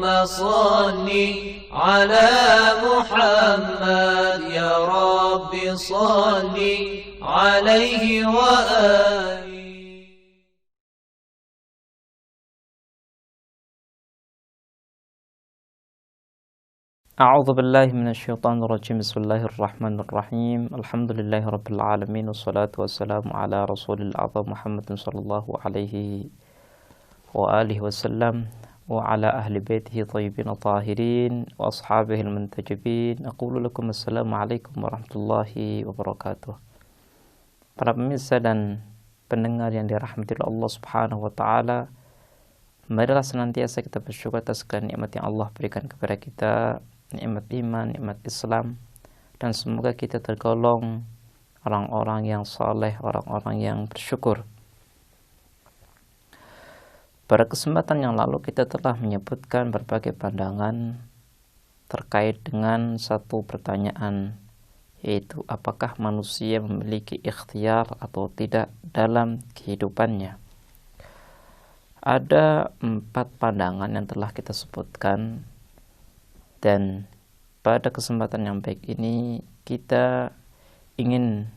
صل على محمد يا رب صل عليه وآله. أعوذ بالله من الشيطان الرجيم. بسم الله الرحمن الرحيم. الحمد لله رب العالمين، والصلاة والسلام على رسول الأعظم محمد صلى الله عليه وآله وسلم وعلى أهل بيته طيبين الطاهرين وأصحابه المنتجبين. أقول لكم السلام عليكم ورحمة الله wabarakatuh. Para pemirsa dan pendengar yang dirahmati Allah Subhanahu wa taala, marilah senantiasa kita bersyukur atas segala nikmat yang Allah berikan kepada kita, nikmat iman, nikmat Islam, dan semoga kita tergolong orang-orang yang saleh, orang-orang yang bersyukur. Pada kesempatan yang lalu kita telah menyebutkan berbagai pandangan terkait dengan satu pertanyaan, yaitu apakah manusia memiliki ikhtiar atau tidak dalam kehidupannya. Ada 4 pandangan yang telah kita sebutkan, dan pada kesempatan yang baik ini kita ingin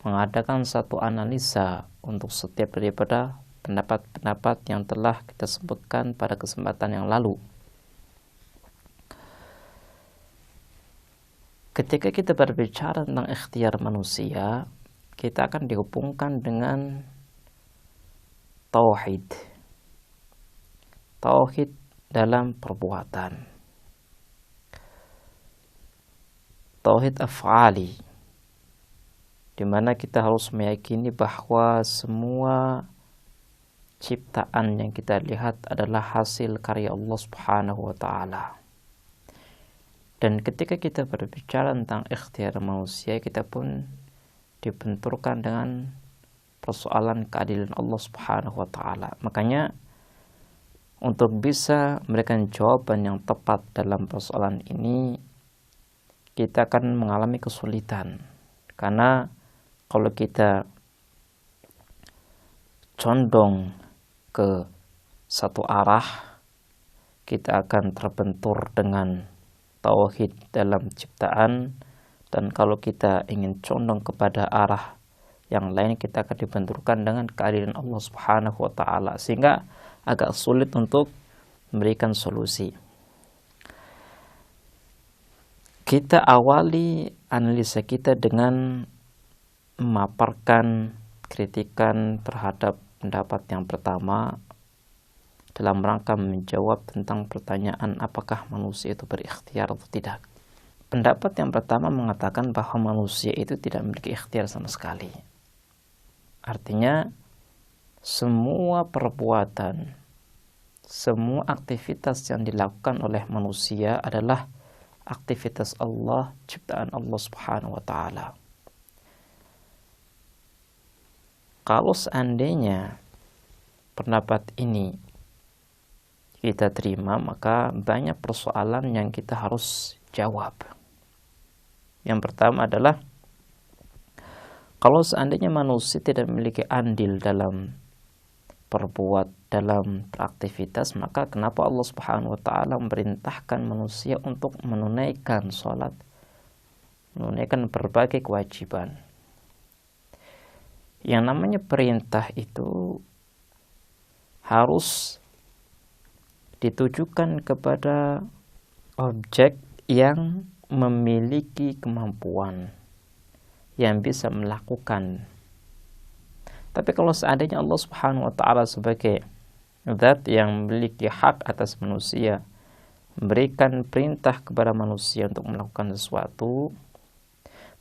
mengadakan satu analisa untuk setiap daripada pendapat-pendapat yang telah kita sebutkan pada kesempatan yang lalu. Ketika kita berbicara tentang ikhtiar manusia, kita akan dihubungkan dengan tauhid. Tauhid dalam perbuatan. Tauhid af'ali, di mana kita harus meyakini bahwa semua ciptaan yang kita lihat adalah hasil karya Allah Subhanahu wa taala. Dan ketika kita berbicara tentang ikhtiar manusia, kita pun dibenturkan dengan persoalan keadilan Allah Subhanahu wa taala. Makanya untuk bisa memberikan jawaban yang tepat dalam persoalan ini, kita akan mengalami kesulitan. Karena kalau kita condong ke satu arah, kita akan terbentur dengan tauhid dalam ciptaan, dan kalau kita ingin condong kepada arah yang lain, kita akan dibenturkan dengan keadilan Allah Subhanahu wa taala, sehingga agak sulit untuk memberikan solusi. Kita awali analisa kita dengan memaparkan kritikan terhadap pendapat yang pertama dalam rangka menjawab tentang pertanyaan apakah manusia itu berikhtiar atau tidak. Pendapat yang pertama mengatakan bahwa manusia itu tidak memiliki ikhtiar sama sekali. Artinya semua perbuatan, semua aktivitas yang dilakukan oleh manusia adalah aktivitas Allah, ciptaan Allah Subhanahu wa taala. Kalau seandainya pendapat ini kita terima, maka banyak persoalan yang kita harus jawab. Yang pertama adalah, kalau seandainya manusia tidak memiliki andil dalam dalam beraktivitas, maka kenapa Allah Subhanahu wa taala memerintahkan manusia untuk menunaikan sholat, menunaikan berbagai kewajiban? Yang namanya perintah itu harus ditujukan kepada objek yang memiliki kemampuan, yang bisa melakukan. Tapi kalau seandainya Allah Subhanahu wa taala sebagai zat yang memiliki hak atas manusia memberikan perintah kepada manusia untuk melakukan sesuatu,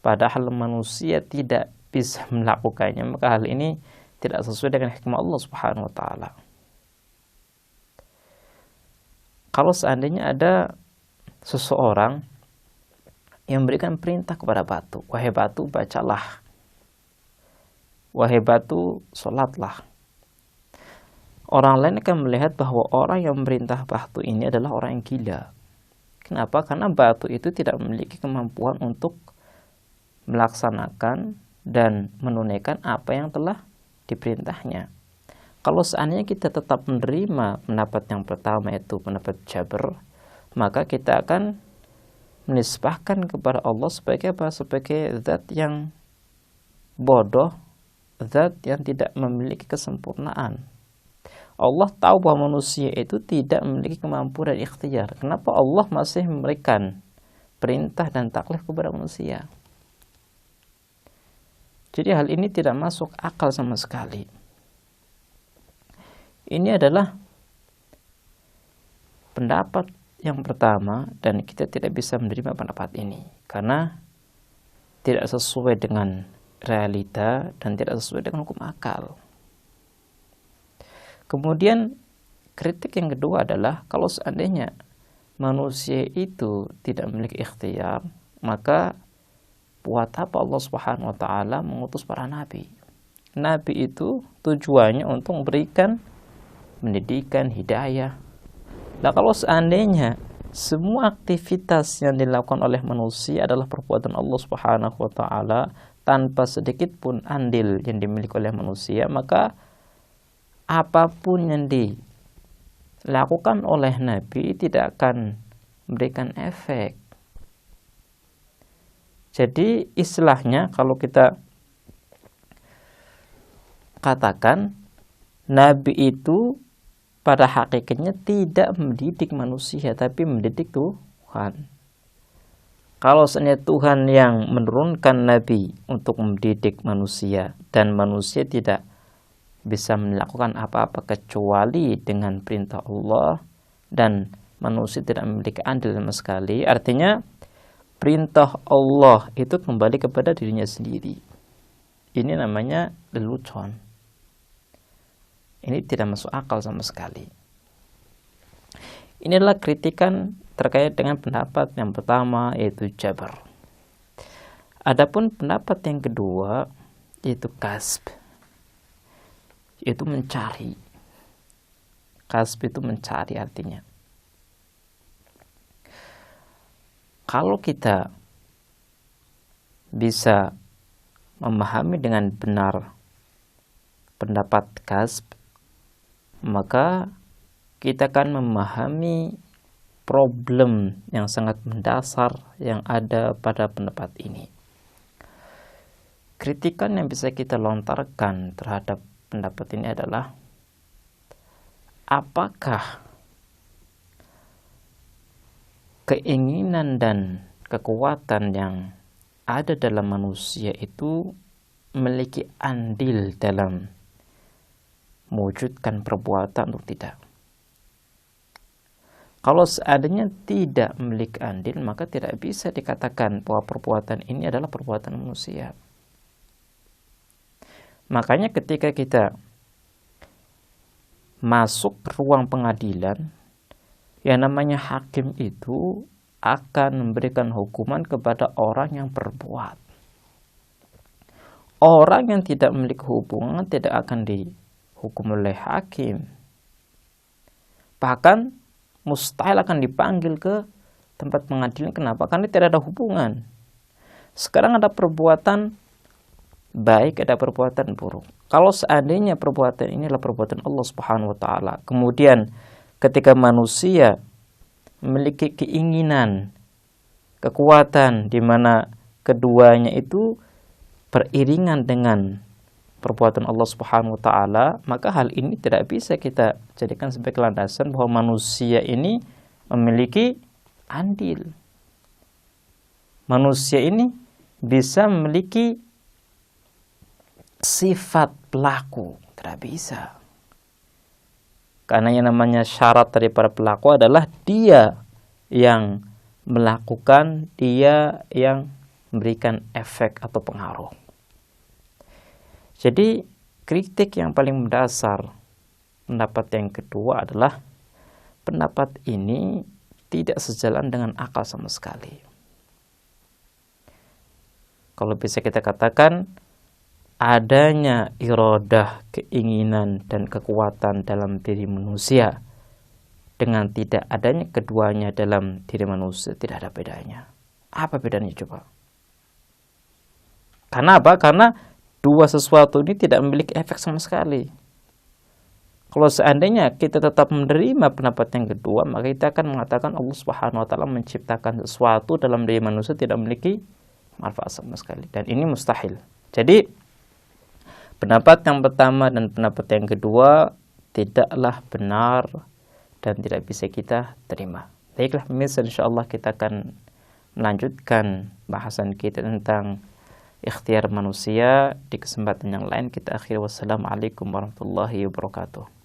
padahal manusia tidak bisa melakukannya, maka hal ini tidak sesuai dengan hikmah Allah Subhanahu wa taala. Kalau seandainya ada seseorang yang memberikan perintah kepada batu, wahai batu bacalah, wahai batu sholatlah, orang lain akan melihat bahwa orang yang memerintah batu ini adalah orang yang gila. Kenapa? Karena batu itu tidak memiliki kemampuan untuk melaksanakan dan menunaikan apa yang telah diperintahnya. Kalau seandainya kita tetap menerima pendapat yang pertama, yaitu pendapat Jabr, maka kita akan menisbahkan kepada Allah sebagai apa? Sebagai zat yang bodoh, zat yang tidak memiliki kesempurnaan. Allah tahu bahwa manusia itu tidak memiliki kemampuan dan ikhtiar. Kenapa Allah masih memberikan perintah dan taklif kepada manusia? Jadi hal ini tidak masuk akal sama sekali. Ini adalah pendapat yang pertama, dan kita tidak bisa menerima pendapat ini karena tidak sesuai dengan realita dan tidak sesuai dengan hukum akal. Kemudian kritik yang kedua adalah kalau seandainya manusia itu tidak memiliki ikhtiar, maka buat apa Allah Subhanahu wa taala mengutus para nabi? Nabi itu tujuannya untuk memberikan pendidikan, hidayah. Nah, kalau seandainya semua aktivitas yang dilakukan oleh manusia adalah perbuatan Allah Subhanahu wa taala tanpa sedikit pun andil yang dimiliki oleh manusia, maka apapun yang dilakukan oleh Nabi tidak akan memberikan efek. Jadi istilahnya kalau kita katakan Nabi itu pada hakikatnya tidak mendidik manusia, tapi mendidik Tuhan. Kalau seandainya Tuhan yang menurunkan Nabi untuk mendidik manusia, dan manusia tidak bisa melakukan apa-apa kecuali dengan perintah Allah, dan manusia tidak memiliki andil sama sekali, artinya perintah Allah itu kembali kepada dirinya sendiri. Ini namanya lelucon. Ini tidak masuk akal sama sekali. Ini adalah kritikan terkait dengan pendapat yang pertama, yaitu Jabr. Adapun pendapat yang kedua, yaitu kasb, yaitu mencari. Kasb itu mencari artinya. Kalau kita bisa memahami dengan benar pendapat kasb, maka kita akan memahami problem yang sangat mendasar yang ada pada pendapat ini. Kritikan yang bisa kita lontarkan terhadap pendapat ini adalah, apakah keinginan dan kekuatan yang ada dalam manusia itu memiliki andil dalam mewujudkan perbuatan atau tidak? Kalau seandainya tidak memiliki andil, maka tidak bisa dikatakan bahwa perbuatan ini adalah perbuatan manusia. Makanya ketika kita masuk ke ruang pengadilan, yang namanya hakim itu akan memberikan hukuman kepada orang yang berbuat. Orang yang tidak memiliki hubungan tidak akan dihukum oleh hakim. Bahkan mustahil akan dipanggil ke tempat pengadilan. Kenapa? Karena tidak ada hubungan. Sekarang ada perbuatan baik, ada perbuatan buruk. Kalau seandainya perbuatan ini adalah perbuatan Allah Subhanahu wa taala, kemudian ketika manusia memiliki keinginan, kekuatan di mana keduanya itu beriringan dengan perbuatan Allah Subhanahu wa taala, maka hal ini tidak bisa kita jadikan sebagai landasan bahwa manusia ini memiliki andil. Manusia ini bisa memiliki sifat pelaku, tidak bisa. Karena yang namanya syarat daripada pelaku adalah dia yang melakukan, dia yang memberikan efek atau pengaruh. Jadi kritik yang paling mendasar pendapat yang kedua adalah pendapat ini tidak sejalan dengan akal sama sekali. Kalau bisa kita katakan adanya iradah, keinginan dan kekuatan dalam diri manusia dengan tidak adanya keduanya dalam diri manusia tidak ada bedanya. Apa bedanya coba? Karena apa? Karena dua sesuatu ini tidak memiliki efek sama sekali. Kalau seandainya kita tetap menerima pendapat yang kedua, maka kita akan mengatakan Allah Subhanahu wa taala menciptakan sesuatu dalam diri manusia tidak memiliki manfaat sama sekali, dan ini mustahil. Jadi pendapat yang pertama dan pendapat yang kedua tidaklah benar dan tidak bisa kita terima. Baiklah pemirsa, insyaallah kita akan melanjutkan bahasan kita tentang ikhtiar manusia di kesempatan yang lain. Kita akhiri, wassalamualaikum warahmatullahi wabarakatuh.